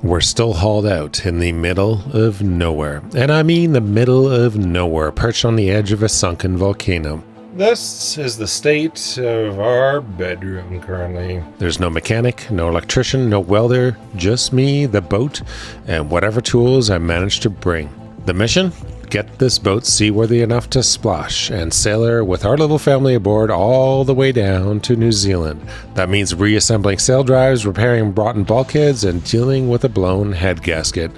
We're still hauled out in the middle of nowhere. And I mean the middle of nowhere, perched on the edge of a sunken volcano. This is the state of our bedroom currently. There's no mechanic, no electrician, no welder, just me, the boat, and whatever tools I managed to bring. The mission? Get this boat seaworthy enough to splash and sail her with our little family aboard all the way down to New Zealand. That means reassembling Saildrives, repairing rotten bulkheads, and dealing with a blown head gasket.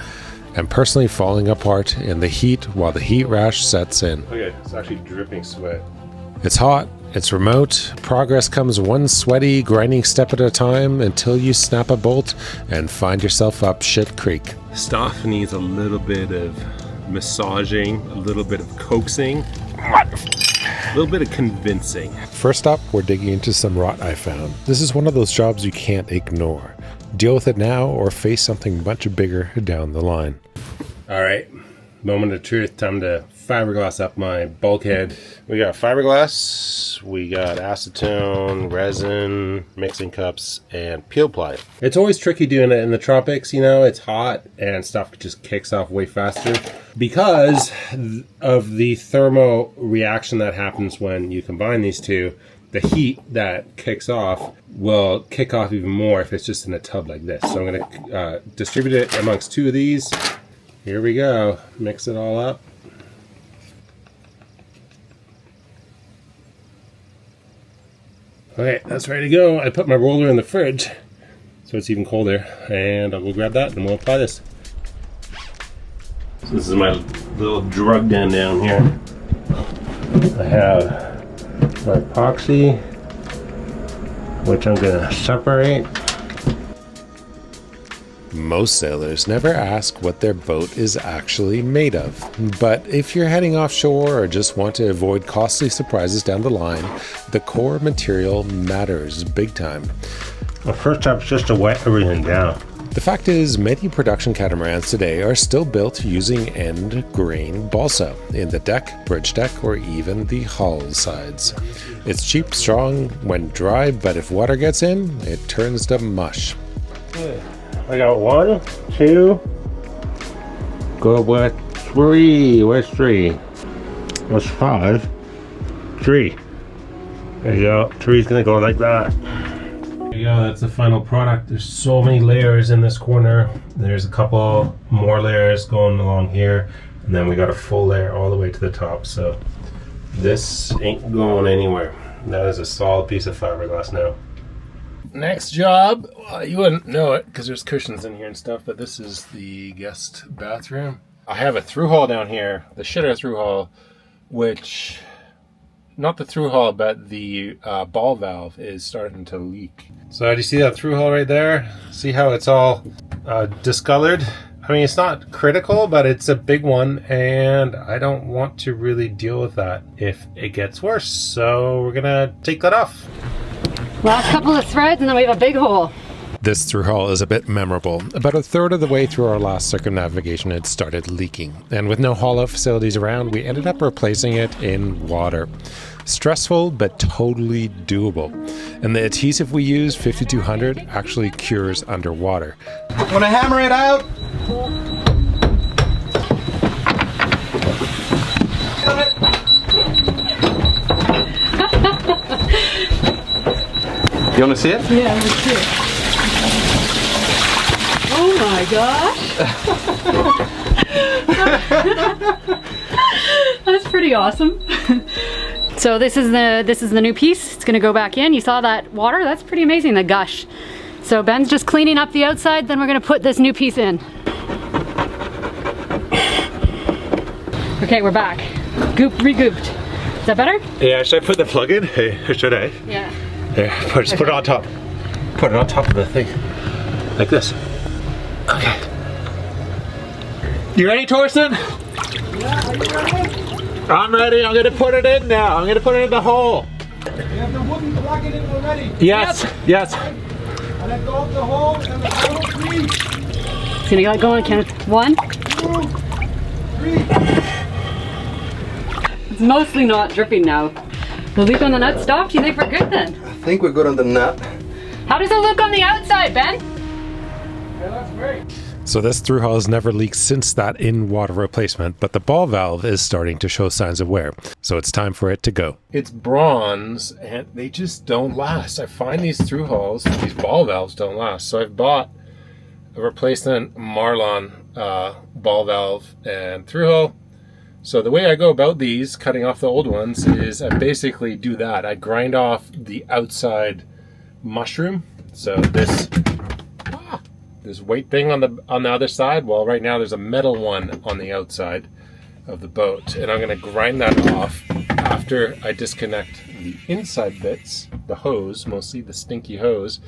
And personally falling apart in the heat while the heat rash sets in. Okay, it's actually dripping sweat. It's hot, it's remote, progress comes one sweaty, grinding step at a time until you snap a bolt and find yourself up shit creek. Stuff needs a little bit of massaging, a little bit of coaxing, a little bit of convincing. First up, we're digging into some rot I found. This is one of those jobs you can't ignore. Deal with it now or face something much bigger down the line. Alright, moment of truth, time to fiberglass up my bulkhead. We got fiberglass, we got acetone, resin, mixing cups, and peel ply. It's always tricky doing it in the tropics, you know, it's hot and stuff just kicks off way faster because of the thermo reaction that happens when you combine these two. The heat that kicks off will kick off even more if it's just in a tub like this. So I'm going to distribute it amongst two of these. Here we go, mix it all up. Okay, that's ready to go. I put my roller in the fridge so it's even colder, and I'll go grab that and we'll apply this. So this is my little drug den down here. I have my epoxy, which I'm gonna separate. Most sailors never ask what their boat is actually made of. But if you're heading offshore or just want to avoid costly surprises down the line, the core material matters big time. The first step is just to wet everything down. The fact is, many production catamarans today are still built using end grain balsa in the deck, bridge deck, or even the hull sides. It's cheap, strong when dry, but if water gets in, it turns to mush. I got 1, 2, go with 3. Where's 3? What's 5? 3. There you go. 3's gonna go like that. There you go. That's the final product. There's so many layers in this corner. There's a couple more layers going along here, and then we got a full layer all the way to the top. So this ain't going anywhere. That is a solid piece of fiberglass now. Next job, you wouldn't know it because there's cushions in here and stuff, but this is the guest bathroom. I have a Thru-Hull down here, the shitter Thru-Hull, which, not the Thru-Hull, but the ball valve is starting to leak. So do you see that Thru-Hull right there? See how it's all discolored? I mean, it's not critical, but it's a big one, and I don't want to really deal with that if it gets worse. So we're gonna take that off. Last couple of threads and then we have a big hole. This Thru-Hull is a bit memorable. About a third of the way through our last circumnavigation, it started leaking. And with no haul-out facilities around, we ended up replacing it in water. Stressful, but totally doable. And the adhesive we use, 5200, actually cures underwater. Want to hammer it out? You want to see it? Yeah, let's see it. Oh my gosh. That's pretty awesome. So this is the new piece. It's gonna go back in. You saw that water? That's pretty amazing, the gush. So Ben's just cleaning up the outside, then we're gonna put this new piece in. Okay, we're back. Regooped. Is that better? Yeah, should I put the plug in? Hey, or should I? Yeah. There, just put it on top. Put it on top of the thing. Like this. Okay. You ready, Torsten? Yeah, are you ready? I'm ready. I'm gonna put it in now. I'm gonna put it in the hole. You have the wooden plug in already? Yes, yes. And then go up the hole and the hole 3. It's gonna get going, count 1, 2, 3. It's mostly not dripping now. The leak on the nut stopped? Do you think we're good then? I think we're good on the nut. How does it look on the outside, Ben? Yeah, that's great. So this Thru-Hull has never leaked since that in-water replacement, but the ball valve is starting to show signs of wear. So it's time for it to go. It's bronze and they just don't last. I find these Thru-Hulls, these ball valves don't last. So I've bought a replacement Marlon ball valve and Thru-Hull. So the way I go about these, cutting off the old ones, is I basically do that. I grind off the outside mushroom. So this weight thing on the other side. Well, right now there's a metal one on the outside of the boat, and I'm going to grind that off after I disconnect the inside bits, the hose, mostly the stinky hose,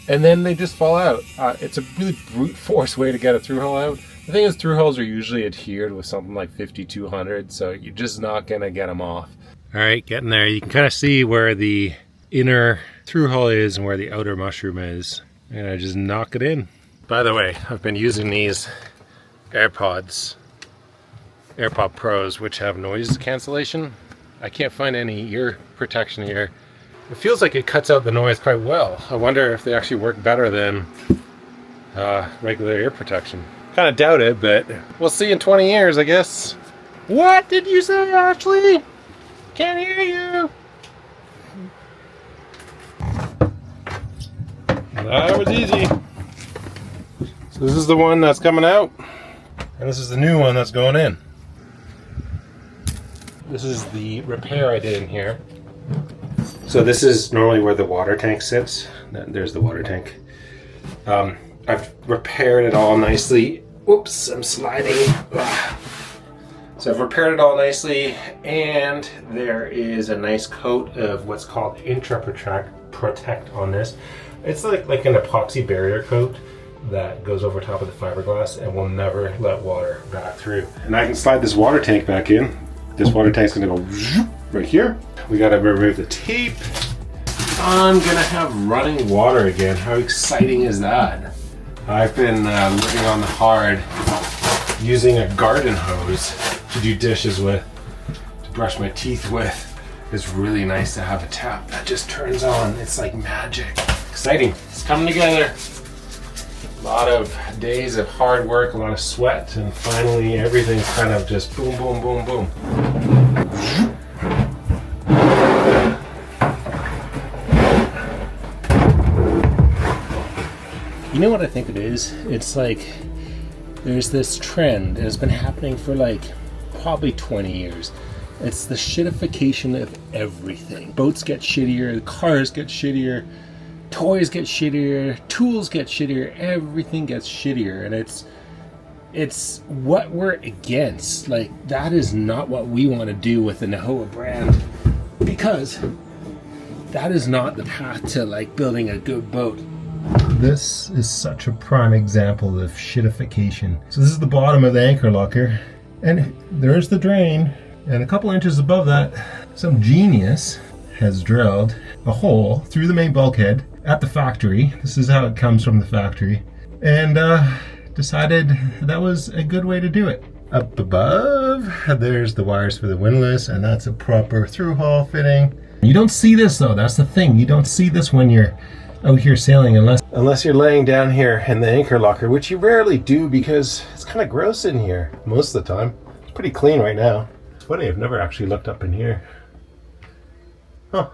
and then they just fall out. It's a really brute force way to get a Thru-Hull out. The thing is, Thru-Hulls are usually adhered with something like 5200, so you're just not going to get them off. All right, getting there. You can kind of see where the inner Thru-Hull is and where the outer mushroom is. And I just knock it in. By the way, I've been using these AirPod Pros, which have noise cancellation. I can't find any ear protection here. It feels like it cuts out the noise quite well. I wonder if they actually work better than regular ear protection. Kind of doubt it, but we'll see in 20 years, I guess. What did you say, Ashley? Can't hear you. That was easy. So this is the one that's coming out, and this is the new one that's going in. This is the repair I did in here. So this is normally where the water tank sits. There's the water tank. I've repaired it all nicely. Whoops, I'm sliding. Ugh. So I've repaired it all nicely, and there is a nice coat of what's called Intra Protect on this. It's like an epoxy barrier coat that goes over top of the fiberglass and will never let water back through. And I can slide this water tank back in. This water tank's gonna go right here. We gotta remove the tape. I'm gonna have running water again. How exciting is that? I've been living on the hard, using a garden hose to do dishes with, to brush my teeth with. It's really nice to have a tap that just turns on. It's like magic. Exciting. It's coming together. A lot of days of hard work, a lot of sweat, and finally everything's kind of just boom, boom, boom, boom. You know what I think it is? It's like there's this trend, and it's been happening for like probably 20 years. It's the shitification of everything. Boats get shittier, cars get shittier, toys get shittier, tools get shittier, everything gets shittier, and it's what we're against. Like, that is not what we want to do with the Nahoa brand, because that is not the path to like building a good boat. This is such a prime example of shitification. So this is the bottom of the anchor locker, and there's the drain, and a couple inches above that, some genius has drilled a hole through the main bulkhead at the factory. This is how it comes from the factory, and decided that was a good way to do it. Up above, there's the wires for the windlass, and that's a proper Thru-Hull fitting. You don't see this though, that's the thing. You don't see this when you're out here sailing unless you're laying down here in the anchor locker, which you rarely do because it's kind of gross in here most of the time. It's pretty clean right now. It's funny, I've never actually looked up in here. Huh.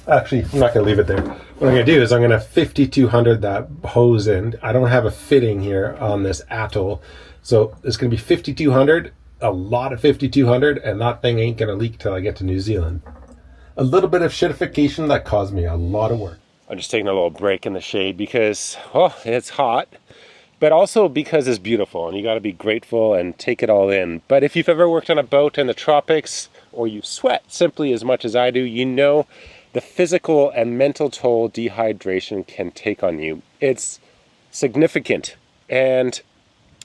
Actually, I'm not going to leave it there. What I'm going to do is I'm going to 5200 that hose in. I don't have a fitting here on this Atoll. So it's going to be 5200, a lot of 5200, and that thing ain't going to leak till I get to New Zealand. A little bit of shitification that caused me a lot of work. I'm just taking a little break in the shade because, oh, it's hot, but also because it's beautiful and you got to be grateful and take it all in. But if you've ever worked on a boat in the tropics, or you sweat simply as much as I do, you know the physical and mental toll dehydration can take on you. It's significant. And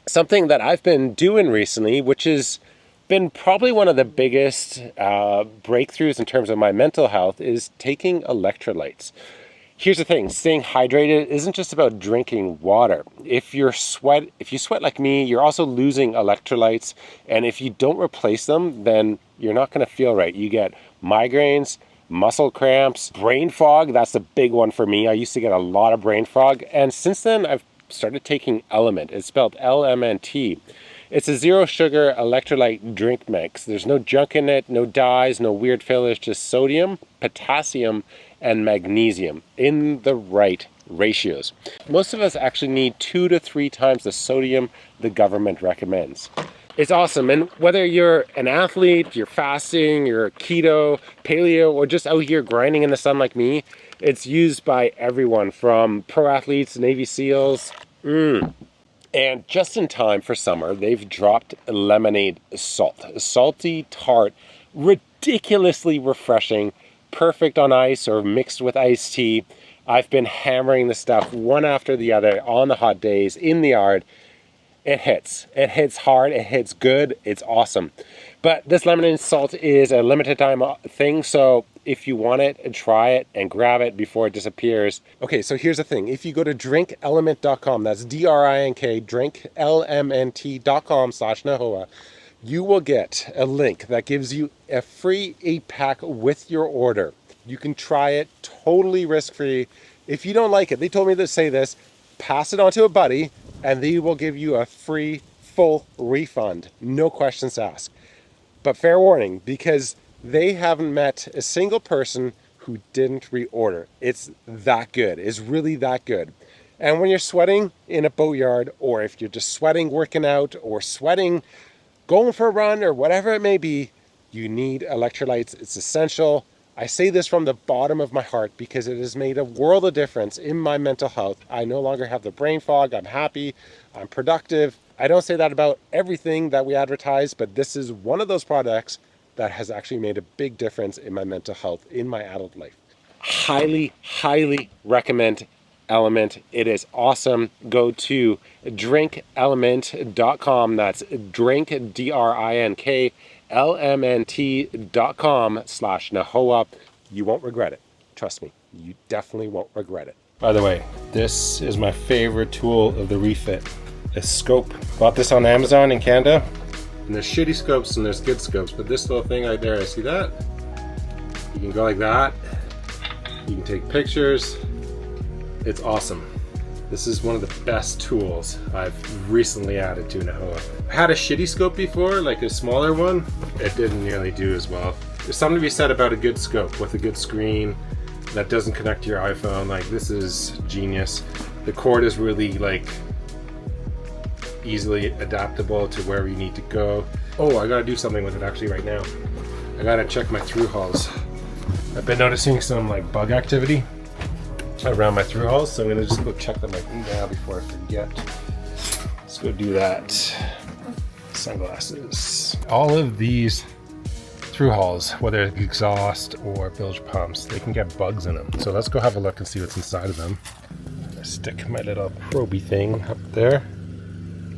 something that I've been doing recently, which has been probably one of the biggest breakthroughs in terms of my mental health, is taking electrolytes. Here's the thing, staying hydrated isn't just about drinking water. If you sweat like me, you're also losing electrolytes, and if you don't replace them, then you're not going to feel right. You get migraines, muscle cramps, brain fog. That's the big one for me. I used to get a lot of brain fog, and since then I've started taking Element. It's spelled LMNT. It's a zero sugar electrolyte drink mix. There's no junk in it, no dyes, no weird fillers, just sodium, potassium, and magnesium in the right ratios. Most of us actually need 2 to 3 times the sodium the government recommends. It's awesome, and whether you're an athlete, you're fasting, you're keto, paleo, or just out here grinding in the sun like me, it's used by everyone from pro athletes, Navy SEALs. And just in time for summer, they've dropped lemonade salt. Salty, tart, ridiculously refreshing, perfect on ice or mixed with iced tea. I've been hammering the stuff one after the other on the hot days in the yard. It hits hard, it hits good, it's awesome. But this lemonade salt is a limited time thing, so if you want it, try it and grab it before it disappears. Okay, so here's the thing. If you go to drinkelement.com, that's D-R-I-N-K, drinkelement.com/Nahoa, you will get a link that gives you a free 8-pack with your order. You can try it totally risk-free. If you don't like it, they told me to say this, pass it on to a buddy, and they will give you a free full refund. No questions asked. But fair warning, because they haven't met a single person who didn't reorder. It's that good. It's really that good. And when you're sweating in a boatyard, or if you're just sweating working out, or sweating going for a run, or whatever it may be, you need electrolytes. It's essential. I say this from the bottom of my heart because it has made a world of difference in my mental health. I no longer have the brain fog. I'm happy. I'm productive. I don't say that about everything that we advertise, but this is one of those products that has actually made a big difference in my mental health in my adult life. Highly, highly recommend Element. It is awesome. Go to drinkelement.com. That's drink, D-R-I-N-K, lmnt.com/Nahoa. You won't regret it. Trust me, you definitely won't regret it. By the way, this is my favorite tool of the Refit, a scope. Bought this on Amazon in Canada. And there's shitty scopes and there's good scopes, but this little thing right there, see that? You can go like that. You can take pictures. It's awesome. This is one of the best tools I've recently added to Nahoa. I had a shitty scope before, like a smaller one. It didn't nearly do as well. There's something to be said about a good scope with a good screen that doesn't connect to your iPhone. Like, this is genius. The cord is really like easily adaptable to wherever you need to go. Oh, I gotta do something with it actually right now. I gotta check my Thru-Hulls. I've been noticing some like bug activity around my Thru-Hulls, so I'm gonna just go check them right now before I forget. Let's go do that. Sunglasses. All of these Thru-Hulls, whether it's exhaust or bilge pumps, they can get bugs in them. So let's go have a look and see what's inside of them. I stick my little proby thing up there.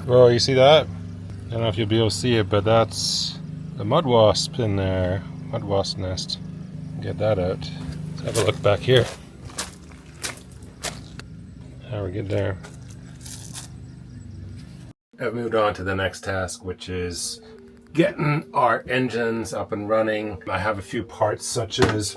Oh, you see that? I don't know if you'll be able to see it, but that's a mud wasp in there. Mud wasp nest. Get that out. Let's have a look back here. How we get there. I've moved on to the next task, which is getting our engines up and running. I have a few parts such as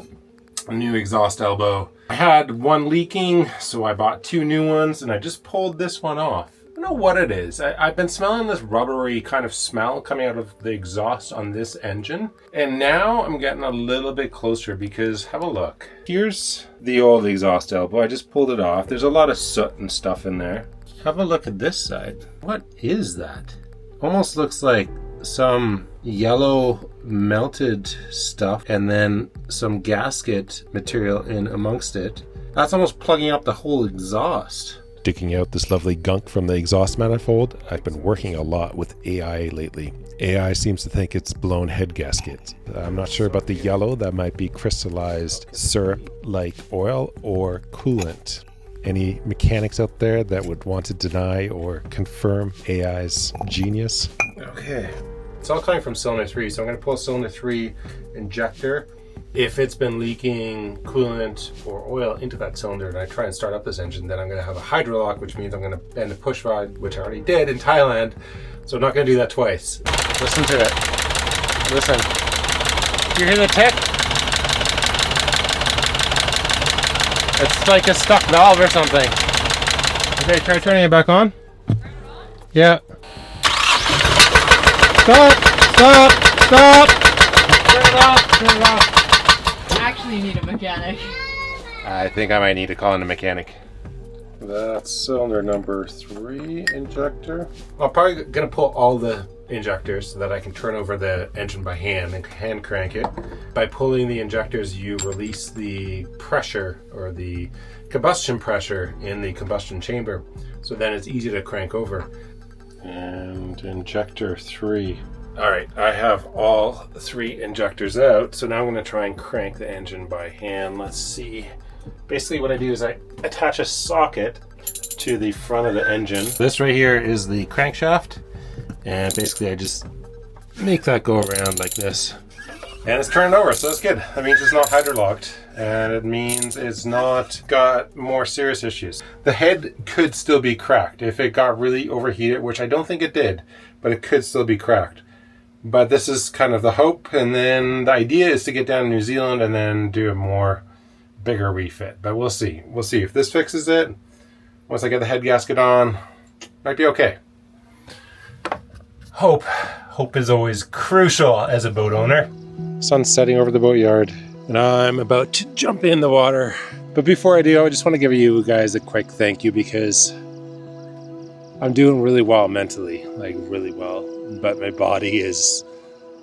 a new exhaust elbow. I had one leaking, so I bought 2 new ones, and I just pulled this one off. I don't know what it is. I've been smelling this rubbery kind of smell coming out of the exhaust on this engine. And now I'm getting a little bit closer because have a look. Here's the old exhaust elbow. I just pulled it off. There's a lot of soot and stuff in there. Have a look at this side. What is that? Almost looks like some yellow melted stuff and then some gasket material in amongst it. That's almost plugging up the whole exhaust. Digging out this lovely gunk from the exhaust manifold, I've been working a lot with AI lately. AI seems to think it's blown head gaskets. I'm not sure about the yellow. That might be crystallized syrup-like oil or coolant. Any mechanics out there that would want to deny or confirm AI's genius? Okay, it's all coming from cylinder 3, so I'm going to pull cylinder 3 injector. If it's been leaking coolant or oil into that cylinder and I try and start up this engine, then I'm going to have a hydrolock, which means I'm going to bend a push rod, which I already did in Thailand. So I'm not going to do that twice. Listen to it. Listen. You hear the tick? It's like a stuck valve or something. Okay, try turning it back on. Yeah. Stop! Stop! Stop! Turn it off! Turn it off! Actually need a mechanic. I think I might need to call in a mechanic. That's cylinder number 3 injector. I'm probably gonna pull all the injectors so that I can turn over the engine by hand and hand crank it. By pulling the injectors, you release the pressure or the combustion pressure in the combustion chamber. So then it's easy to crank over. And injector 3. All right, I have all 3 injectors out. So now I'm gonna try and crank the engine by hand. Let's see. Basically what I do is I attach a socket to the front of the engine. This right here is the crankshaft. And basically I just make that go around like this. And it's turned over, so that's good. That means it's not hydrolocked. And it means it's not got more serious issues. The head could still be cracked if it got really overheated, which I don't think it did, but it could still be cracked. But this is kind of the hope. And then the idea is to get down to New Zealand and then do a more bigger refit. But we'll see. We'll see if this fixes it. Once I get the head gasket on, might be okay. Hope is always crucial as a boat owner. Sun's setting over the boatyard, and I'm about to jump in the water. But before I do, I just want to give you guys a quick thank you because I'm doing really well mentally, like really well. But my body is,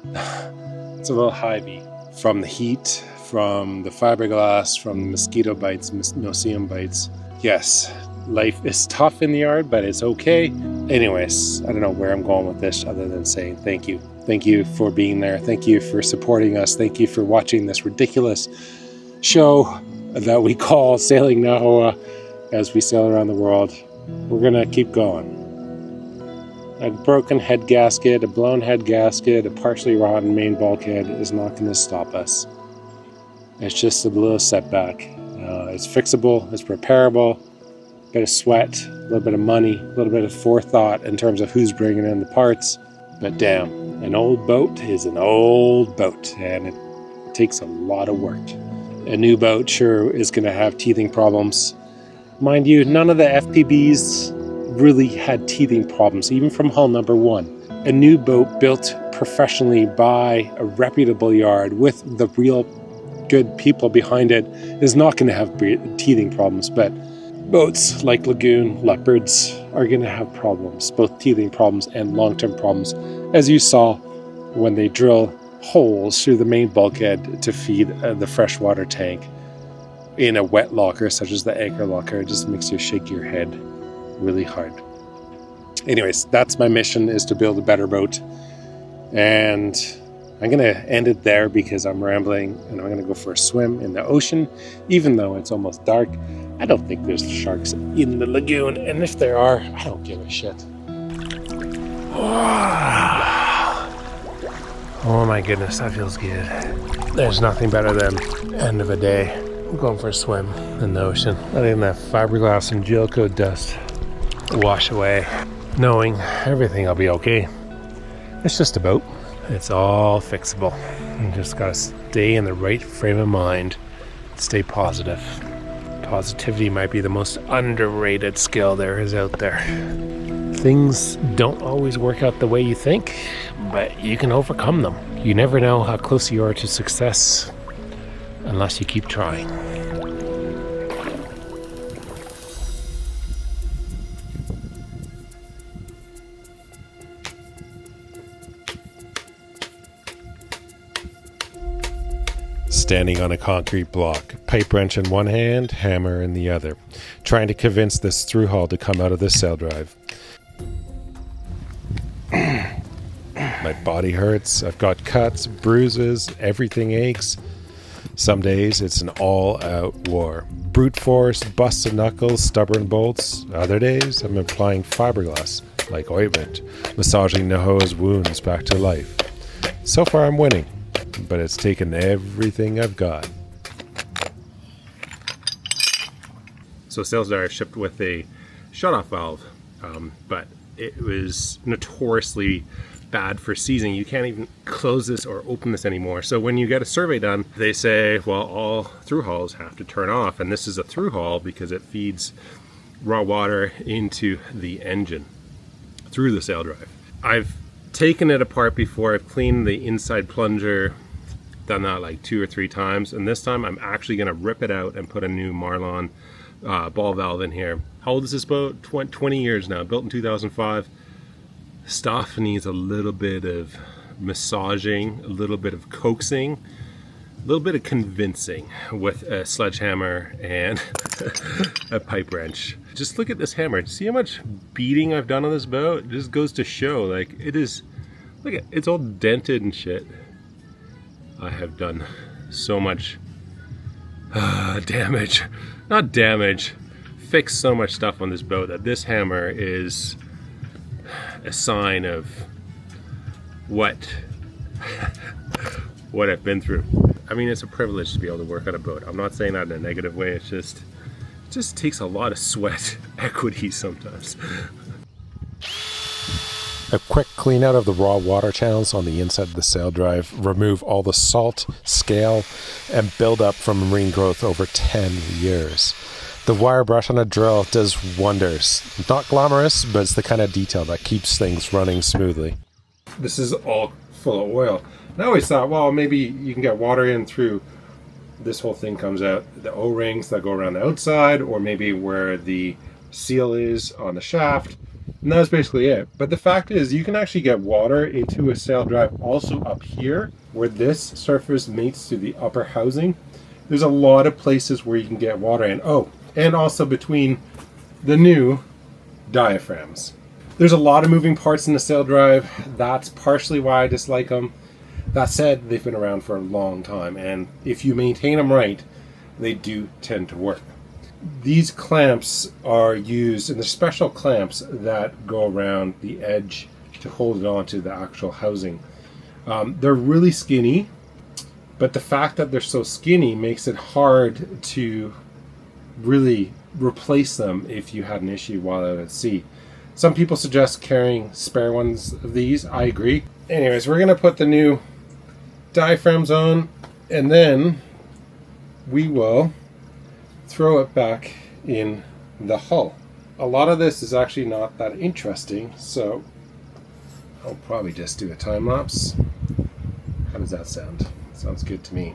it's a little hivey from the heat, from the fiberglass, from the mosquito bites, no-see-um bites. Yes, life is tough in the yard, but it's okay. Anyways, I don't know where I'm going with this other than saying thank you. Thank you for being there. Thank you for supporting us. Thank you for watching this ridiculous show that we call Sailing Nahoa as we sail around the world. We're gonna keep going. A broken head gasket, a blown head gasket, a partially rotten main bulkhead is not gonna stop us. It's just a little setback. It's fixable, it's repairable. A bit of sweat, a little bit of money, a little bit of forethought in terms of who's bringing in the parts. But damn, an old boat is an old boat, and it takes a lot of work. A new boat sure is going to have teething problems. Mind you, none of the FPBs really had teething problems, even from hull number 1. A new boat built professionally by a reputable yard with the real good people behind it is not going to have teething problems, but boats like Lagoon Leopards are going to have problems, both teething problems and long-term problems, as you saw when they drill holes through the main bulkhead to feed the freshwater tank in a wet locker such as the anchor locker. It just makes you shake your head really hard. Anyways, that's my mission, is to build a better boat. And I'm going to end it there because I'm rambling, and I'm going to go for a swim in the ocean, even though it's almost dark. I don't think there's sharks in the lagoon, and if there are, I don't give a shit. Oh my goodness, that feels good. There's nothing better than end of a day going for a swim in the ocean, letting that fiberglass and gel coat dust wash away, knowing everything will be okay. It's just a boat. It's all fixable. You just gotta stay in the right frame of mind. Stay positive. Positivity might be the most underrated skill there is out there. Things don't always work out the way you think, but you can overcome them. You never know how close you are to success unless you keep trying. Standing on a concrete block, pipe wrench in one hand, hammer in the other, trying to convince this Thru-Hull to come out of the Saildrive. My body hurts, I've got cuts, bruises, everything aches. Some days it's an all-out war. Brute force, busted knuckles, stubborn bolts. Other days I'm applying fiberglass, like ointment, massaging Nahoa's wounds back to life. So far I'm winning, but it's taken everything I've got. So Saildrive shipped with a shutoff valve, but it was notoriously bad for seizing. You can't even close this or open this anymore. So when you get a survey done, they say, well, all Thru-Hulls have to turn off. And this is a Thru-Hull because it feeds raw water into the engine through the Saildrive. I've taken it apart before. I've cleaned the inside plunger, done that like 2 or 3 times, and this time I'm actually going to rip it out and put a new Marlon ball valve in here. How old is this boat? 20 years now, built in 2005. Stuff needs a little bit of massaging, a little bit of coaxing, a little bit of convincing with a sledgehammer and a pipe wrench. Just look at this hammer. See how much beating I've done on this boat? It just goes to show, like, it is, look at, it's all dented and shit. I have done so much damage, not damage, fixed so much stuff on this boat that this hammer is a sign of what I've been through. I mean, it's a privilege to be able to work on a boat. I'm not saying that in a negative way. It's just, it just takes a lot of sweat equity sometimes. A quick clean out of the raw water channels on the inside of the Saildrive, remove all the salt, scale, and buildup from marine growth over 10 years. The wire brush on a drill does wonders. Not glamorous, but it's the kind of detail that keeps things running smoothly. This is all full of oil. And I always thought, well, maybe you can get water in through this whole thing comes out, the O-rings that go around the outside, or maybe where the seal is on the shaft. And that's basically it. But the fact is, you can actually get water into a Saildrive also up here, where this surface mates to the upper housing. There's a lot of places where you can get water in. Oh, and also between the new diaphragms. There's a lot of moving parts in the Saildrive. That's partially why I dislike them. That said, they've been around for a long time, and if you maintain them right, they do tend to work. These clamps are used, and they're special clamps that go around the edge to hold it onto the actual housing. They're really skinny, but the fact that they're so skinny makes it hard to really replace them if you had an issue while out at sea. Some people suggest carrying spare ones of these. I agree. Anyways, we're going to put the new diaphragms on, and then we will throw it back in the hull. A lot of this is actually not that interesting, so I'll probably just do a time lapse. How does that sound? Sounds good to me.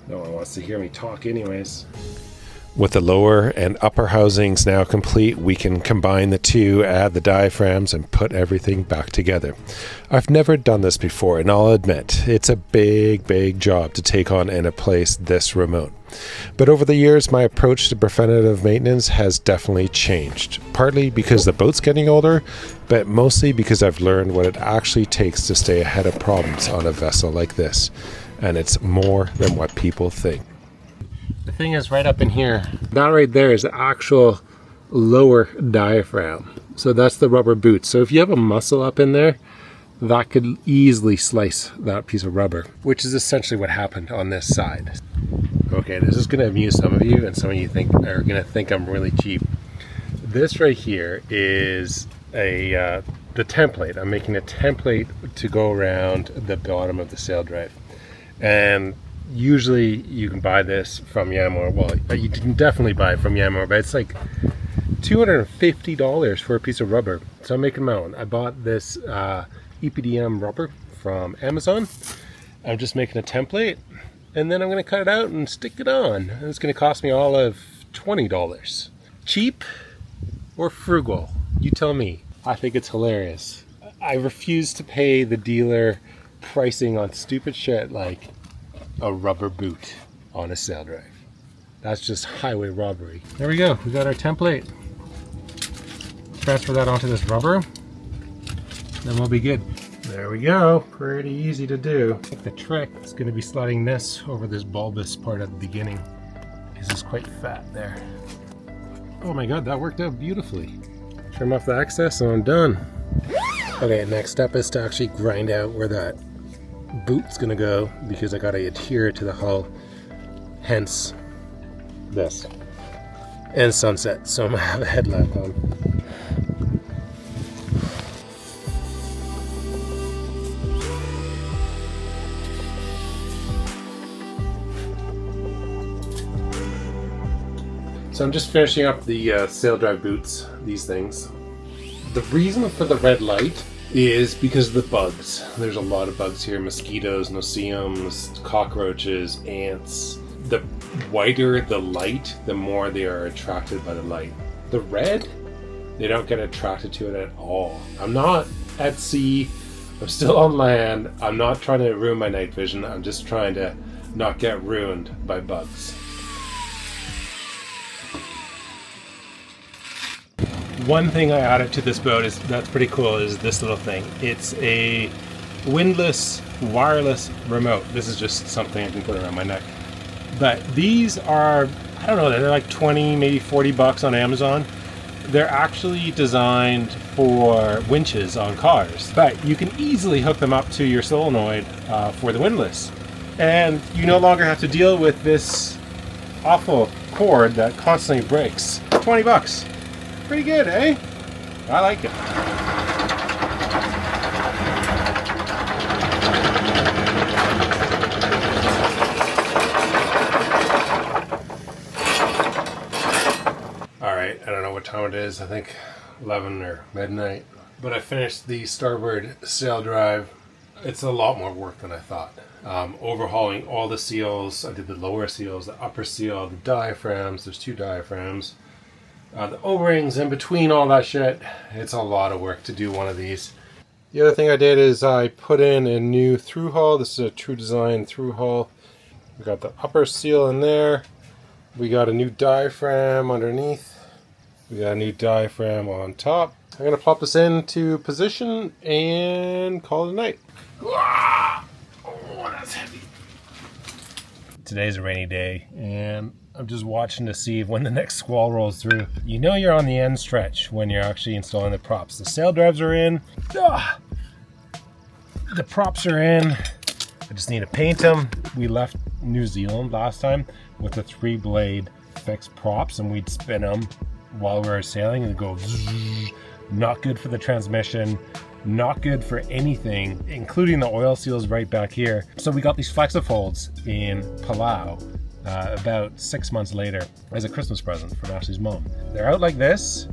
No one wants to hear me talk anyways. With the lower and upper housings now complete, we can combine the two, add the diaphragms, and put everything back together. I've never done this before, and I'll admit, it's a big job to take on in a place this remote. But over the years, my approach to preventative maintenance has definitely changed. Partly because the boat's getting older, but mostly because I've learned what it actually takes to stay ahead of problems on a vessel like this. And it's more than what people think. The thing is right up in here, that right there is the actual lower diaphragm. So that's the rubber boot. So if you have a muscle up in there, that could easily slice that piece of rubber, which is essentially what happened on this side. Okay, this is going to amuse some of you, and some of you are going to think I'm really cheap. This right here is the template. I'm making a template to go around the bottom of the Saildrive. And usually you can buy this from Yanmar. Well, you can definitely buy it from Yanmar, but it's like $250 for a piece of rubber. So I'm making my own. I bought this EPDM rubber from Amazon. I'm just making a template, and then I'm going to cut it out and stick it on. And it's going to cost me all of $20. Cheap or frugal? You tell me. I think it's hilarious. I refuse to pay the dealer pricing on stupid shit like a rubber boot on a Saildrive. That's just highway robbery. There we go. We got our template. Transfer that onto this rubber, then we'll be good. There we go. Pretty easy to do. I think the trick is going to be sliding this over this bulbous part at the beginning, because it's quite fat there. Oh my god, that worked out beautifully. Trim off the excess and I'm done. Okay, next step is to actually grind out where that boot's gonna go, because I gotta adhere to the hull, hence this. And sunset, so I'm gonna have a headlamp on. So So I'm just finishing up the Saildrive boots, these things. The reason for the red light is because of the bugs. There's a lot of bugs here, mosquitoes, no-see-ums, cockroaches, ants. The whiter the light, the more they are attracted by the light. The red, they don't get attracted to it at all. I'm not at sea, I'm still on land, I'm not trying to ruin my night vision, I'm just trying to not get ruined by bugs. One thing I added to this boat that's pretty cool is this little thing. It's a windlass wireless remote. This is just something I can put around my neck. But these are, I don't know, they're like 20, maybe 40 bucks on Amazon. They're actually designed for winches on cars, but you can easily hook them up to your solenoid for the windlass. And you no longer have to deal with this awful cord that constantly breaks. 20 bucks. Pretty good, eh? I like it. Alright, I don't know what time it is. I think 11 or midnight. But I finished the starboard Saildrive. It's a lot more work than I thought. Overhauling all the seals. I did the lower seals, the upper seal, the diaphragms. There's 2 diaphragms. The O-rings in between all that shit. It's a lot of work to do one of these. The other thing I did is I put in a new Thru-Hull. This is a True Design Thru-Hull. We got the upper seal in there. We got a new diaphragm underneath. We got a new diaphragm on top. I'm going to plop this into position and call it a night. Oh, that's heavy. Today's a rainy day and I'm just watching to see when the next squall rolls through. You know you're on the end stretch when you're actually installing the props. The Saildrives are in. The props are in. I just need to paint them. We left New Zealand last time with the 3-blade fixed props and we'd spin them while we were sailing and go zzz. Not good for the transmission. Not good for anything, including the oil seals right back here. So we got these Flexofolds in Palau. About 6 months later as a Christmas present from Ashley's mom. They're out like this,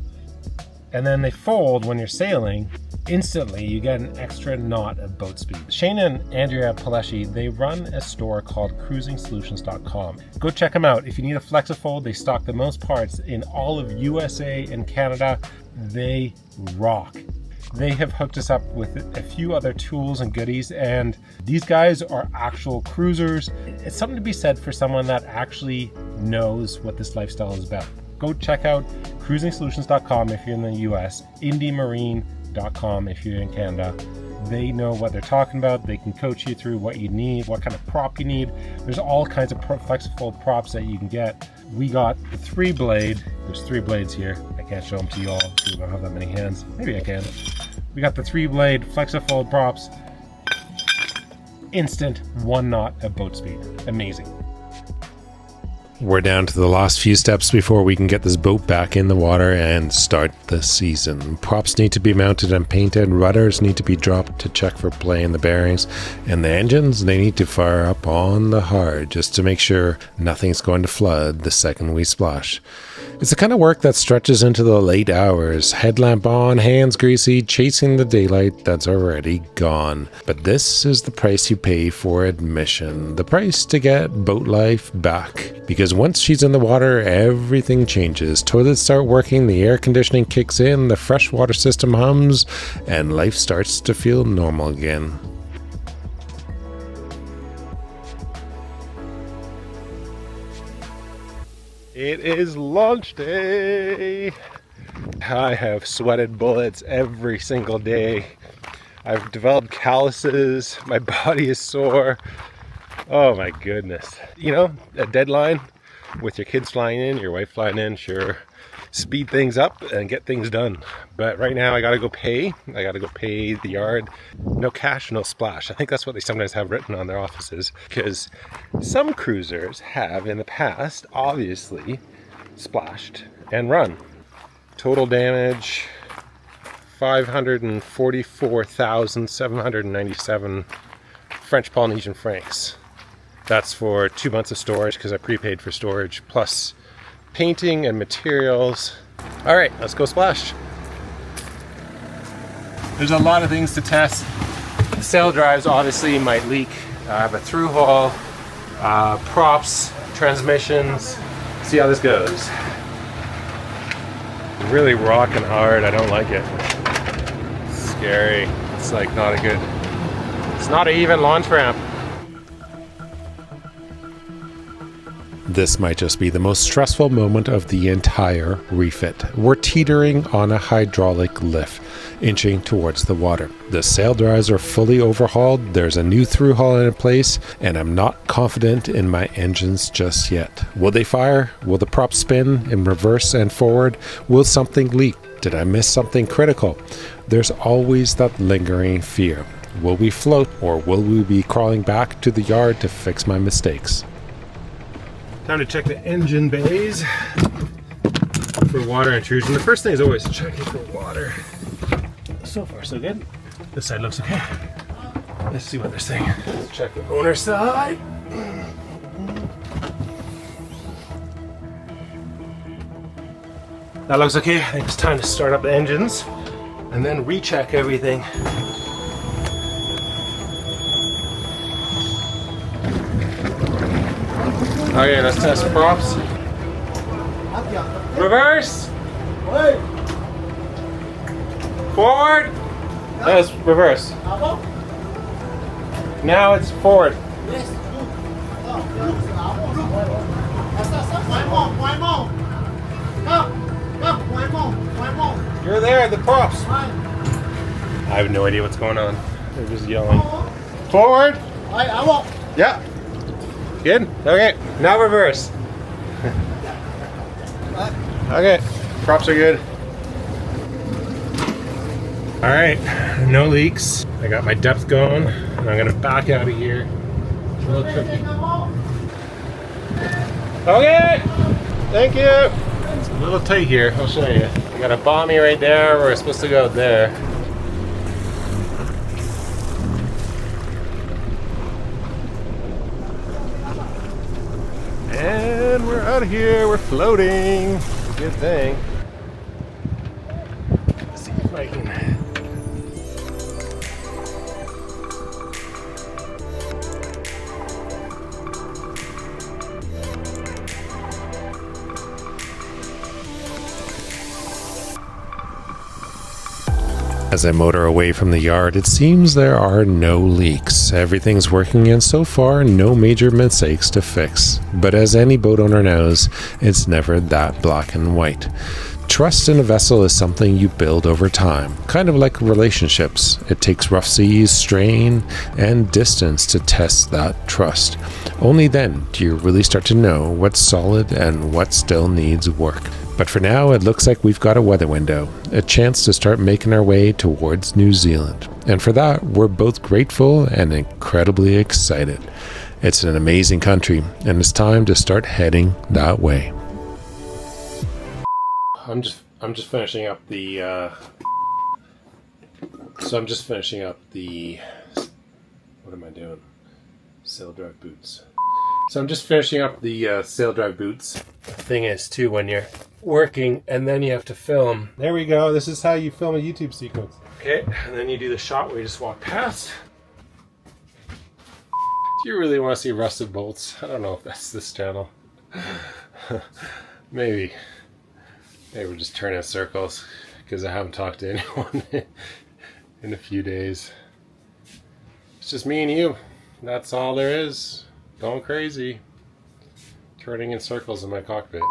and then they fold when you're sailing. Instantly, you get an extra knot of boat speed. Shane and Andrea Palesci, they run a store called cruisingsolutions.com. Go check them out. If you need a Flexofold, they stock the most parts in all of USA and Canada. They rock. They have hooked us up with a few other tools and goodies, and these guys are actual cruisers. It's something to be said for someone that actually knows what this lifestyle is about. Go check out cruisingsolutions.com if you're in the US, indiemarine.com if you're in Canada. They know what they're talking about. They can coach you through what you need, what kind of prop you need. There's all kinds of Flexofold props that you can get. We got the 3-blade. There's 3 blades here. I can't show them to you all because we don't have that many hands. Maybe I can. We got the 3-blade Flexofold props. Instant 1 knot of boat speed. Amazing. We're down to the last few steps before we can get this boat back in the water and start the season. Props need to be mounted and painted, rudders need to be dropped to check for play in the bearings, and the engines, they need to fire up on the hard just to make sure nothing's going to flood the second we splash. It's the kind of work that stretches into the late hours, headlamp on, hands greasy, chasing the daylight that's already gone. But this is the price you pay for admission, the price to get boat life back. Because once she's in the water, everything changes. Toilets start working, the air conditioning kicks in, the freshwater system hums, and life starts to feel normal again. It is launch day. I have sweated bullets every single day. I've developed calluses. My body is sore. Oh my goodness. You know, a deadline with your kids flying in, your wife flying in, sure, speed things up and get things done. But right now I gotta go pay. I gotta go pay the yard. No cash, no splash. I think that's what they sometimes have written on their offices, because some cruisers have in the past obviously splashed and run. Total damage 544,797 French Polynesian francs. That's for 2 months of storage, because I prepaid for storage, plus painting and materials. All right, let's go splash. There's a lot of things to test. The Saildrives obviously might leak, but Thru-Hull, props, transmissions, see how this goes. Really rocking hard, I don't like it. It's scary, it's like not a good, it's not an even launch ramp. This might just be the most stressful moment of the entire refit. We're teetering on a hydraulic lift, inching towards the water. The Saildrives are fully overhauled, there's a new Thru-Hull in place, and I'm not confident in my engines just yet. Will they fire? Will the prop spin in reverse and forward? Will something leak? Did I miss something critical? There's always that lingering fear. Will we float, or will we be crawling back to the yard to fix my mistakes? Time to check the engine bays for water intrusion. The first thing is always checking for water. So far, so good. This side looks okay. Let's see what they're saying. Let's check the owner side. That looks okay. I think it's time to start up the engines and then recheck everything. Okay, let's test props. Reverse! Forward! That's reverse. Now it's forward. You're there, the props. I have no idea what's going on. They're just yelling. Forward! Yeah. Good? Okay. Now reverse. Okay. Props are good. Alright. No leaks. I got my depth going. And I'm going to back out of here. It's a little tricky. Okay. Thank you. It's a little tight here. I'll show you. I got a bommy right there. We're supposed to go there. And we're out of here, we're floating. Good thing. Let's see if I can. As I motor away from the yard, it seems there are no leaks. Everything's working, and so far, no major mistakes to fix. But as any boat owner knows, it's never that black and white. Trust in a vessel is something you build over time, kind of like relationships. It takes rough seas, strain, and distance to test that trust. Only then do you really start to know what's solid and what still needs work. But for now, it looks like we've got a weather window, a chance to start making our way towards New Zealand. And for that, we're both grateful and incredibly excited. It's an amazing country, and it's time to start heading that way. I'm just finishing up the what am I doing? Saildrive boots. So I'm just finishing up the Saildrive boots. The thing is too, when you're working and then you have to film. There we go. This is how you film a YouTube sequence. Okay, and then you do the shot where you just walk past. Do you really want to see rusted bolts? I don't know if that's this channel. Maybe. Maybe we're just turning in circles because I haven't talked to anyone in a few days. It's just me and you. That's all there is. Going crazy. Turning in circles in my cockpit.